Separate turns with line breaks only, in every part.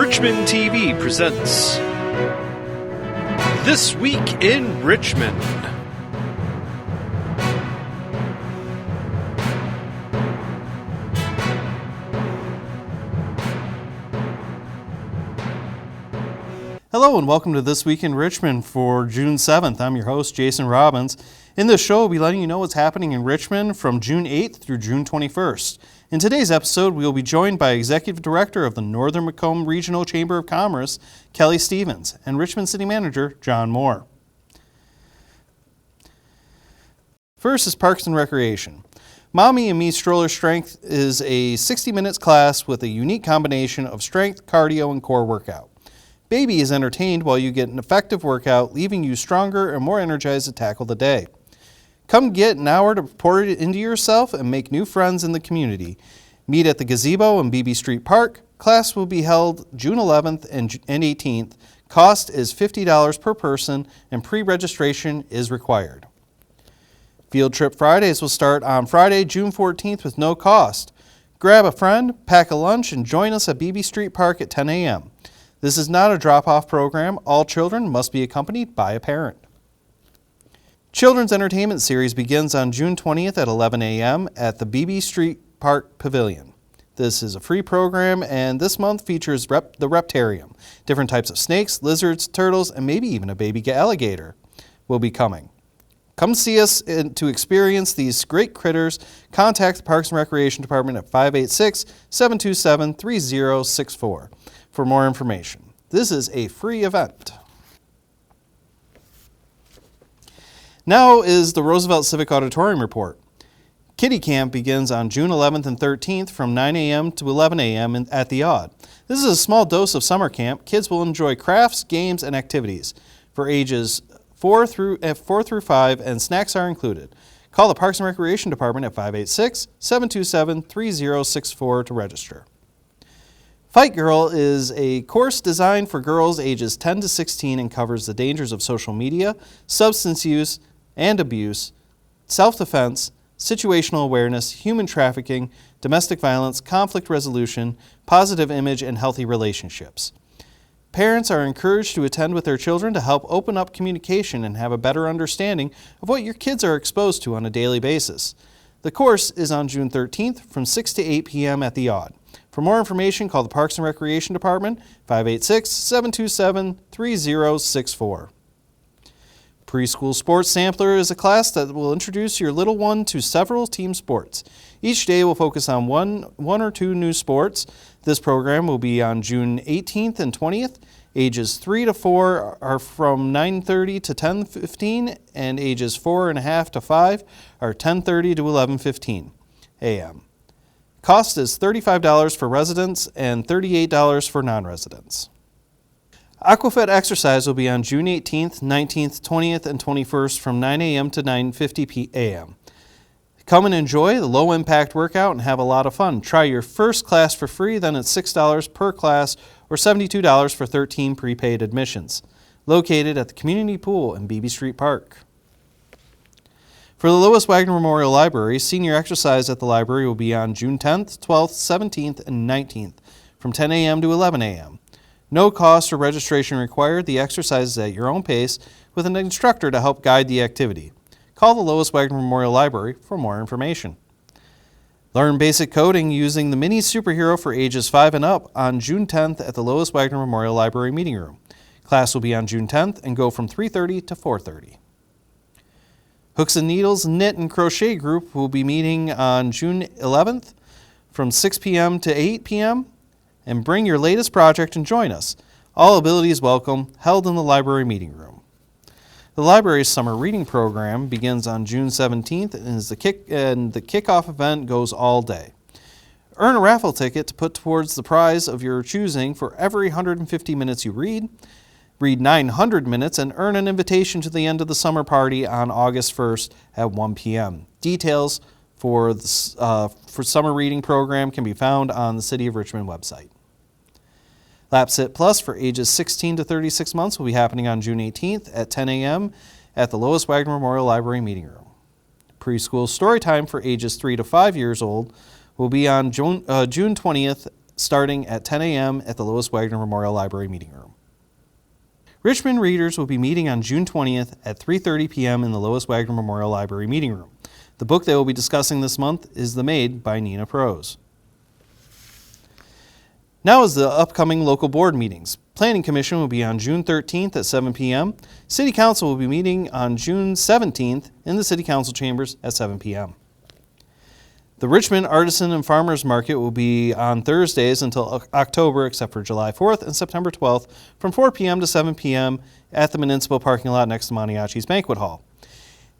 Richmond TV presents This Week in Richmond.
Hello and welcome to This Week in Richmond for June 7th. I'm your host, Jason Robbins. In this show, we'll be letting you know what's happening in Richmond from June 8th through June 21st. In today's episode, we will be joined by Executive Director of the Northern Macomb Regional Chamber of Commerce, Kelley Stevens, and Richmond City Manager, John Moore. First is Parks and Recreation. Mommy and Me Stroller Strength is a 60 minutes class with a unique combination of strength, cardio, and core workout. Baby is entertained while you get an effective workout, leaving you stronger and more energized to tackle the day. Come get an hour to pour it into yourself and make new friends in the community. Meet at the Gazebo in Beebe Street Park. Class will be held June 11th and 18th. Cost is $50 per person and pre-registration is required. Field Trip Fridays will start on Friday, June 14th with no cost. Grab a friend, pack a lunch, and join us at Beebe Street Park at 10 a.m. This is not a drop-off program. All children must be accompanied by a parent. Children's Entertainment Series begins on June 20th at 11 a.m. at the Beebe Street Park Pavilion. This is a free program, and this month features the Reptarium. Different types of snakes, lizards, turtles, and maybe even a baby alligator will be coming. Come see us to experience these great critters. Contact the Parks and Recreation Department at 586-727-3064 for more information. This is a free event. Now is the Roosevelt Civic Auditorium Report. Kiddie Camp begins on June 11th and 13th from 9 a.m. to 11 a.m. at the Odd. This is a small dose of summer camp. Kids will enjoy crafts, games, and activities for ages 4 through 5, and snacks are included. Call the Parks and Recreation Department at 586-727-3064 to register. Fight Girl is a course designed for girls ages 10 to 16 and covers the dangers of social media, substance use and abuse, self-defense, situational awareness, human trafficking, domestic violence, conflict resolution, positive image, and healthy relationships. Parents are encouraged to attend with their children to help open up communication and have a better understanding of what your kids are exposed to on a daily basis. The course is on June 13th from 6 to 8 p.m. at the Odd. For more information, call the Parks and Recreation Department, 586-727-3064. Preschool Sports Sampler is a class that will introduce your little one to several team sports. Each day will focus on one or two new sports. This program will be on June 18th and 20th. Ages 3 to 4 are from 9:30 to 10:15, and ages 4.5 to 5 are 10:30 to 11:15 a.m. Cost is $35 for residents and $38 for non-residents. Aquafit exercise will be on June 18th, 19th, 20th, and 21st from 9 a.m. to 9:50 a.m. Come and enjoy the low-impact workout and have a lot of fun. Try your first class for free, then it's $6 per class or $72 for 13 prepaid admissions. Located at the Community Pool in Beebe Street Park. For the Lois Wagner Memorial Library, senior exercise at the library will be on June 10th, 12th, 17th, and 19th from 10 a.m. to 11 a.m. No cost or registration required. The exercise is at your own pace with an instructor to help guide the activity. Call the Lois Wagner Memorial Library for more information. Learn basic coding using the Mini Superhero for ages 5 and up on June 10th at the Lois Wagner Memorial Library Meeting Room. Class will be on June 10th and go from 3:30 to 4:30. Hooks and Needles Knit and Crochet Group will be meeting on June 11th from 6 p.m. to 8 p.m. and bring your latest project and join us. All abilities welcome, held in the library meeting room. The library's summer reading program begins on June 17th and the kickoff event goes all day. Earn a raffle ticket to put towards the prize of your choosing for every 150 minutes you read. Read 900 minutes and earn an invitation to the end of the summer party on August 1st at 1 p.m. Details for the summer reading program can be found on the City of Richmond website. LapSit Plus for ages 16 to 36 months will be happening on June 18th at 10 a.m. at the Lois Wagner Memorial Library Meeting Room. Preschool Storytime for ages 3 to 5 years old will be on June 20th starting at 10 a.m. at the Lois Wagner Memorial Library Meeting Room. Richmond readers will be meeting on June 20th at 3:30 p.m. in the Lois Wagner Memorial Library Meeting Room. The book they will be discussing this month is The Maid by Nina Prose. Now is the upcoming local board meetings. Planning Commission will be on June 13th at 7 p.m. City Council will be meeting on June 17th in the City Council chambers at 7 p.m. The Richmond Artisan and Farmers Market will be on Thursdays until October, except for July 4th and September 12th, from 4 p.m. to 7 p.m. at the municipal parking lot next to Maniaci's Banquet Hall.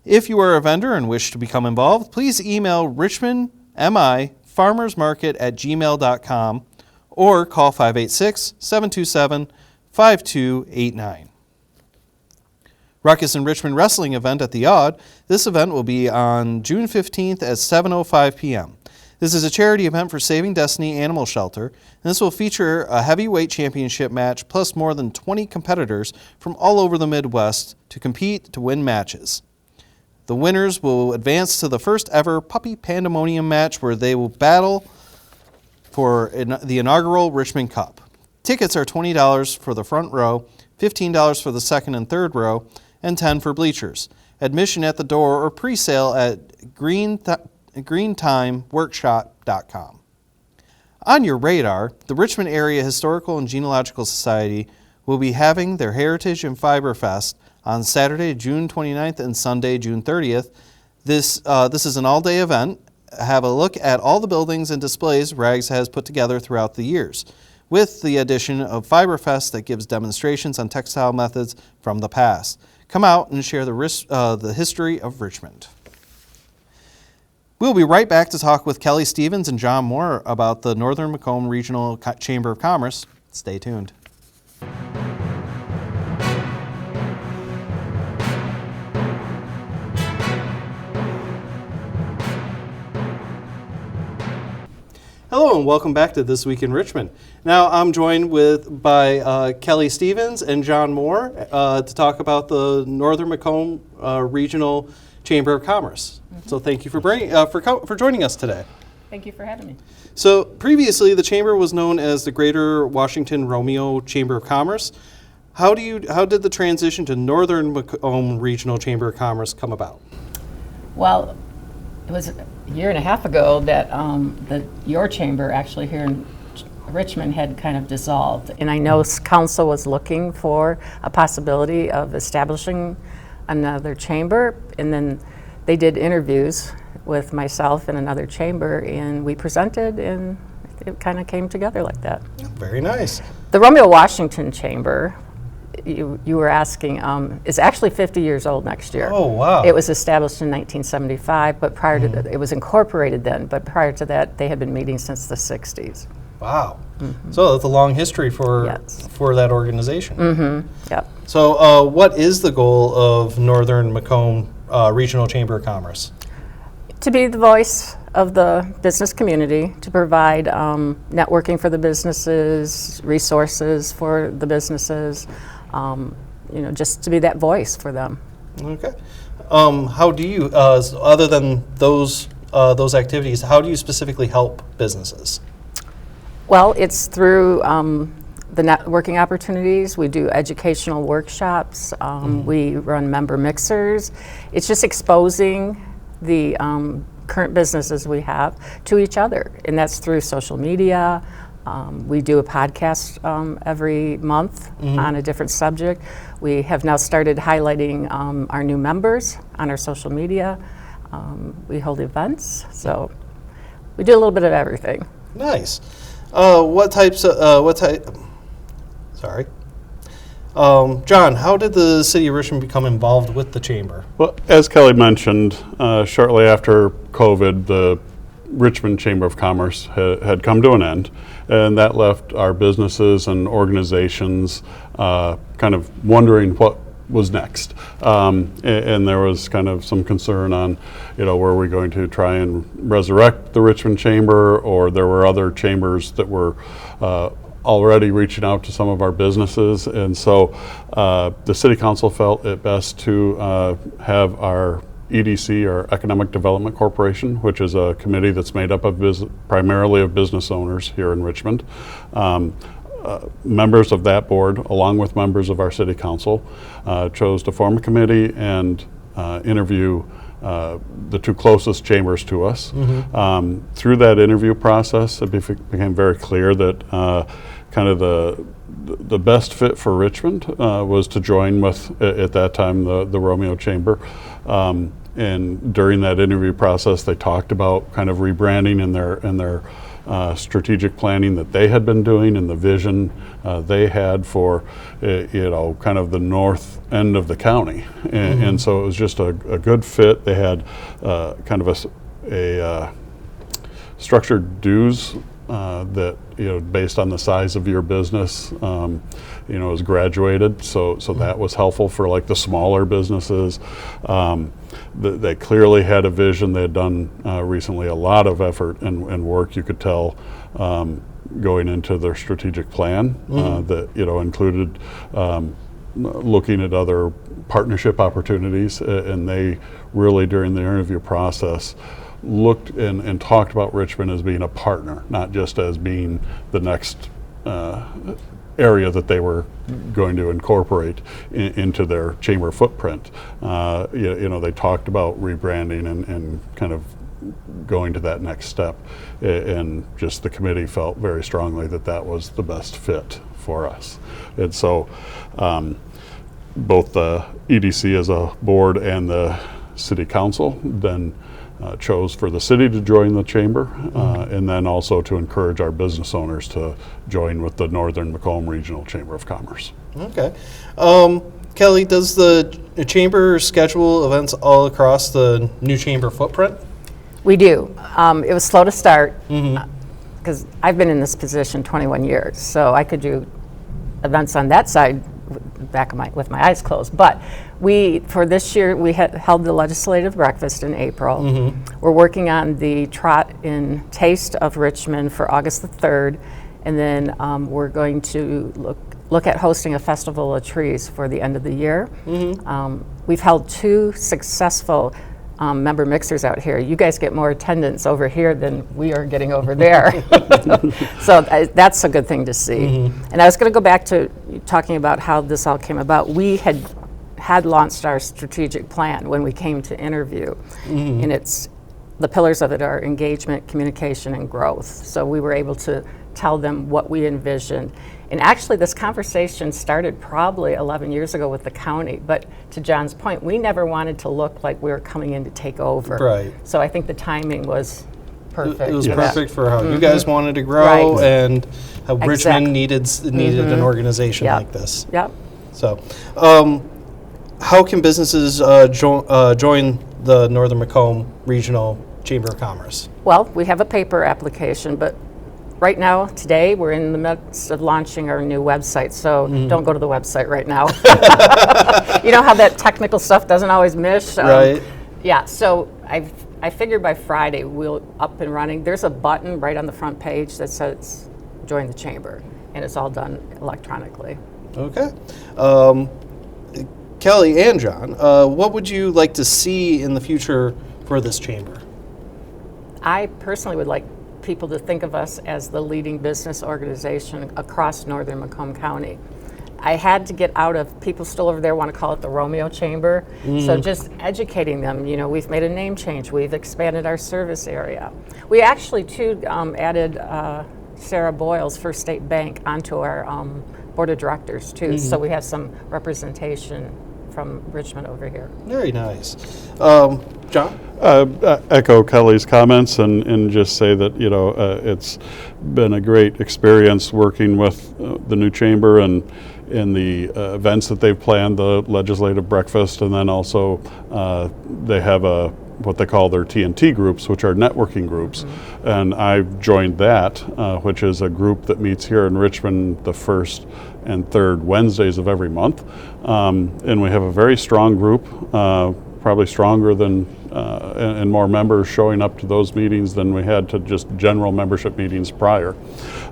If you are a vendor and wish to become involved, please email richmondmifarmersmarket@gmail.com or call 586-727-5289. Ruckus and Richmond Wrestling event at the Odd. This event will be on June 15th at 7:05 p.m. This is a charity event for Saving Destiny Animal Shelter, and this will feature a heavyweight championship match plus more than 20 competitors from all over the Midwest to compete to win matches. The winners will advance to the first ever Puppy Pandemonium match where they will battle for the inaugural Richmond Cup. Tickets are $20 for the front row, $15 for the second and third row, and $10 for bleachers. Admission at the door or pre-sale at greentimeworkshop.com. On your radar, the Richmond Area Historical and Genealogical Society will be having their Heritage and Fiber Fest on Saturday, June 29th and Sunday, June 30th. This is an all-day event. Have a look at all the buildings and displays Rags has put together throughout the years, with the addition of Fiberfest that gives demonstrations on textile methods from the past. Come out and share the history of Richmond. We'll be right back to talk with Kelley Stevens and John Moore about the Northern Macomb Regional Chamber of Commerce. Stay tuned. Hello and welcome back to This Week in Richmond. Now I'm joined by Kelley Stevens and John Moore to talk about the Northern Macomb Regional Chamber of Commerce. Mm-hmm. So thank you for joining us today.
Thank you for having me.
So previously the chamber was known as the Greater Washington Romeo Chamber of Commerce. How did the transition to Northern Macomb Regional Chamber of Commerce come about?
Well, it was a year and a half ago that your chamber actually here in Richmond had kind of dissolved. And I know council was looking for a possibility of establishing another chamber. And then they did interviews with myself and another chamber, and we presented, and it kind of came together like that.
Very nice.
The Romeo Washington Chamber, you were asking, is actually 50 years old next year.
Oh, wow.
It was established in 1975, but prior to that, it was incorporated then, but prior to that, they had been meeting since the 60s.
Wow. Mm-hmm. So that's a long history for that organization.
Mm-hmm. Yep.
So what is the goal of Northern Macomb Regional Chamber of Commerce?
To be the voice of the business community, to provide networking for the businesses, resources for the businesses, just to be that voice for them.
Okay. How do you, other than those activities, how do you specifically help businesses?
Well, it's through the networking opportunities. We do educational workshops. We run member mixers. It's just exposing the current businesses we have to each other, and that's through social media. We do a podcast every month on a different subject. We have now started highlighting our new members on our social media. We hold events, so we do a little bit of everything.
Nice. John, how did the City of Richmond become involved with the Chamber?
Well, as Kelley mentioned, shortly after COVID, the Richmond Chamber of Commerce had come to an end, and that left our businesses and organizations kind of wondering what was next. And there was kind of some concern on, were we going to try and resurrect the Richmond Chamber, or there were other chambers that were already reaching out to some of our businesses. And so the City Council felt it best to have our EDC, or Economic Development Corporation, which is a committee that's made up of primarily of business owners here in Richmond. Members of that board, along with members of our city council, chose to form a committee and interview the two closest chambers to us. Through that interview process, it became very clear that kind of the best fit for Richmond was to join with, at that time, the Romeo Chamber. And during that interview process, they talked about kind of rebranding and their strategic planning that they had been doing, and the vision they had for kind of the north end of the county, and so it was just a good fit. They had kind of a structured dues that based on the size of your business, is graduated. So that was helpful for like the smaller businesses. They clearly had a vision. They had done recently a lot of effort and work, you could tell, going into their strategic plan that included looking at other partnership opportunities, and they really, during the interview process, looked and talked about Richmond as being a partner, not just as being the next area that they were going to incorporate into their chamber footprint. They talked about rebranding and kind of going to that next step, and just the committee felt very strongly that that was the best fit for us. And so both the EDC as a board and the city council then chose for the city to join the chamber, and then also to encourage our business owners to join with the Northern Macomb Regional Chamber of Commerce.
Okay. Kelley, does the chamber schedule events all across the new chamber footprint?
We do. It was slow to start because I've been in this position 21 years, so I could do events on that side with my eyes closed. But for this year, we held the legislative breakfast in April. We're working on the Trot in Taste of Richmond for August the 3rd, and then we're going to look at hosting a Festival of Trees for the end of the year. We've held 2 successful member mixers out here. You guys get more attendance over here than we are getting over there. So that's a good thing to see. And I was going to go back to talking about how this all came about. We had launched our strategic plan when we came to interview, and the pillars of it are engagement, communication, and growth. So we were able to tell them what we envisioned. And actually, this conversation started probably 11 years ago with the county. But to John's point, we never wanted to look like we were coming in to take over.
Right.
So I think the timing was perfect.
It was perfect for how you guys wanted to grow, and how Richmond needed an organization like this.
Yep.
So, how can businesses join the Northern Macomb Regional Chamber of Commerce?
Well, we have a paper application, but right now, today, we're in the midst of launching our new website, so don't go to the website right now. You know how that technical stuff doesn't always mesh?
Right.
Yeah, so I figured by Friday we'll up and running. There's a button right on the front page that says join the chamber, and it's all done electronically.
Okay. Kelley and John, what would you like to see in the future for this chamber?
I personally would like people to think of us as the leading business organization across Northern Macomb County. I had to get out of, people still over there want to call it the Romeo Chamber, so just educating them. We've made a name change, we've expanded our service area. We actually too added Sarah Boyle's First State Bank onto our board of directors too, so we have some representation from Richmond over here.
Very nice. John?
Echo Kelley's comments and just say that it's been a great experience working with the new chamber and in the events that they've planned, the legislative breakfast, and then also they have what they call their TNT groups, which are networking groups, and I've joined that, which is a group that meets here in Richmond the first and third Wednesdays of every month, and we have a very strong group, probably stronger than and more members showing up to those meetings than we had to just general membership meetings prior.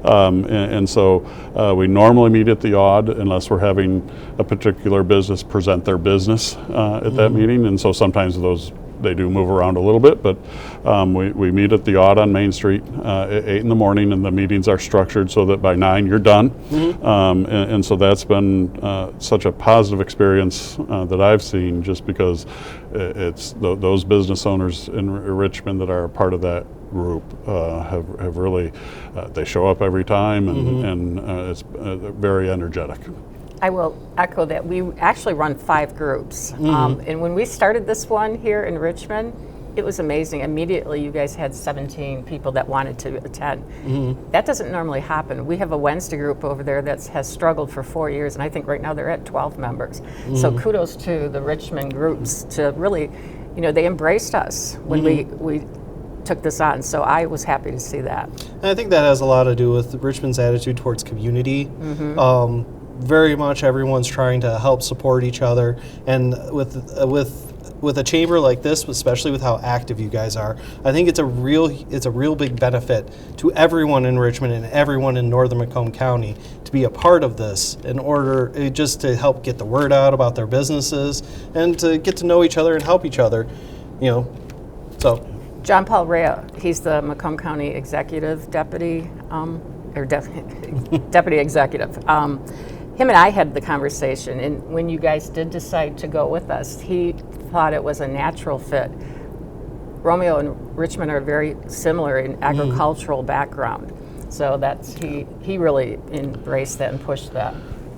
And so we normally meet at the odd unless we're having a particular business present their business at that meeting, and so sometimes those they do move around a little bit, but we meet at the Odd on Main Street at 8 in the morning, and the meetings are structured so that by 9 you're done. And so that's been such a positive experience that I've seen, just because it's those business owners in Richmond that are a part of that group have really, they show up every time, and it's very energetic.
I will echo that. We actually run 5 groups. And when we started this one here in Richmond, it was amazing. Immediately, you guys had 17 people that wanted to attend. That doesn't normally happen. We have a Wednesday group over there that has struggled for 4 years, and I think right now they're at 12 members. So kudos to the Richmond groups to really, they embraced us when we took this on. So I was happy to see that.
And I think that has a lot to do with Richmond's attitude towards community. Very much everyone's trying to help support each other, and with a chamber like this, especially with how active you guys are, I think it's a real big benefit to everyone in Richmond and everyone in northern Macomb County to be a part of this, in order just to help get the word out about their businesses and to get to know each other and help each other. So
John Paul Rea, he's the Macomb County Executive Deputy, Deputy Executive. Him and I had the conversation, and when you guys did decide to go with us, he thought it was a natural fit. Romeo and Richmond are very similar in agricultural background, so he really embraced that and pushed that.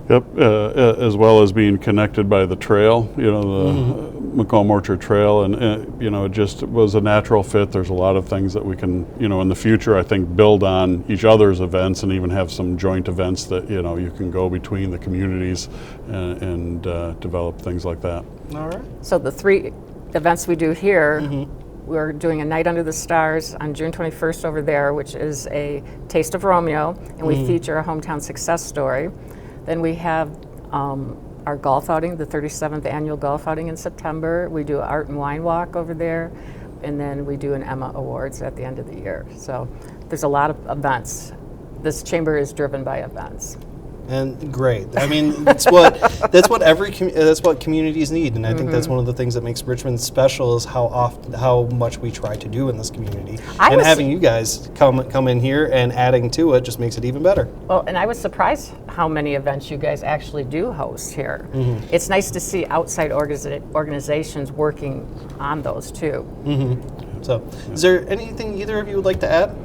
Yep, as well as being connected by the trail, the Macomb Orchard Trail, and it just was a natural fit. There's a lot of things that we can, in the future, I think, build on each other's events, and even have some joint events that you can go between the communities and develop things like that.
all right.
So the 3 events we do here, we're doing a Night Under the Stars on June 21st over there, which is a Taste of Romeo, and we feature a hometown success story. Then we have our golf outing, the 37th annual golf outing in September. We do an art and wine walk over there, and then we do an Emma Awards at the end of the year. So there's a lot of events. This chamber is driven by events.
And great. I mean, that's what communities need, and I think that's one of the things that makes Richmond special, is how much we try to do in this community. And having you guys come in here and adding to it just makes it even better.
Well, and I was surprised how many events you guys actually do host here. It's nice to see outside organizations working on those too.
So, is there anything either of you would like to add?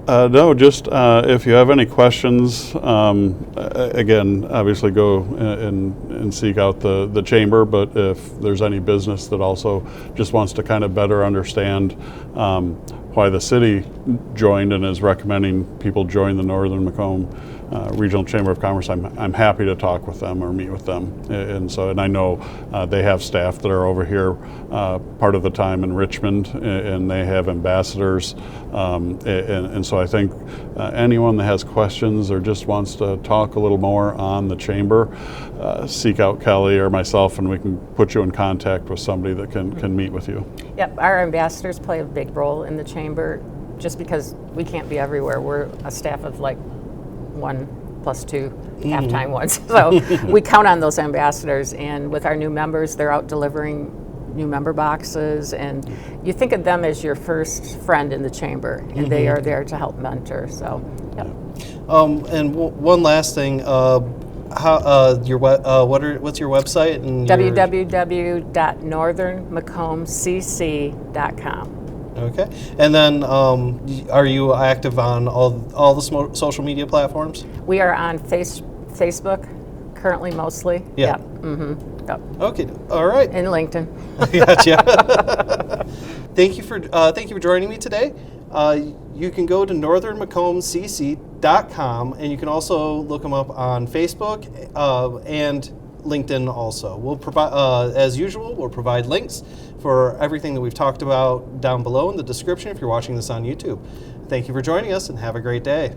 No, just if you have any questions, again, obviously go and seek out the chamber, but if there's any business that also just wants to kind of better understand why the city joined and is recommending people join the Northern Macomb Regional Chamber of Commerce, I'm happy to talk with them or meet with them. And I know they have staff that are over here part of the time in Richmond, and they have ambassadors. And so I think anyone that has questions or just wants to talk a little more on the chamber, seek out Kelley or myself, and we can put you in contact with somebody that can meet with you.
Yep, our ambassadors play a big role in the chamber, just because we can't be everywhere. We're a staff of like 1 + 2 half-time ones. So we count on those ambassadors, and with our new members, they're out delivering new member boxes, and you think of them as your first friend in the chamber, and they are there to help mentor. So, yep.
And one last thing, what's your website? And
www.northernmacombcc.com.
Okay, and then are you active on all the social media platforms?
We are on Facebook currently, mostly.
Yeah.
Yep. Yep.
Okay. All right.
And LinkedIn.
Gotcha. Thank you for joining me today. You can go to northernmacombcc.com, and you can also look them up on Facebook and LinkedIn also. We'll provide, as usual, we'll provide links for everything that we've talked about down below in the description if you're watching this on YouTube. Thank you for joining us, and have a great day.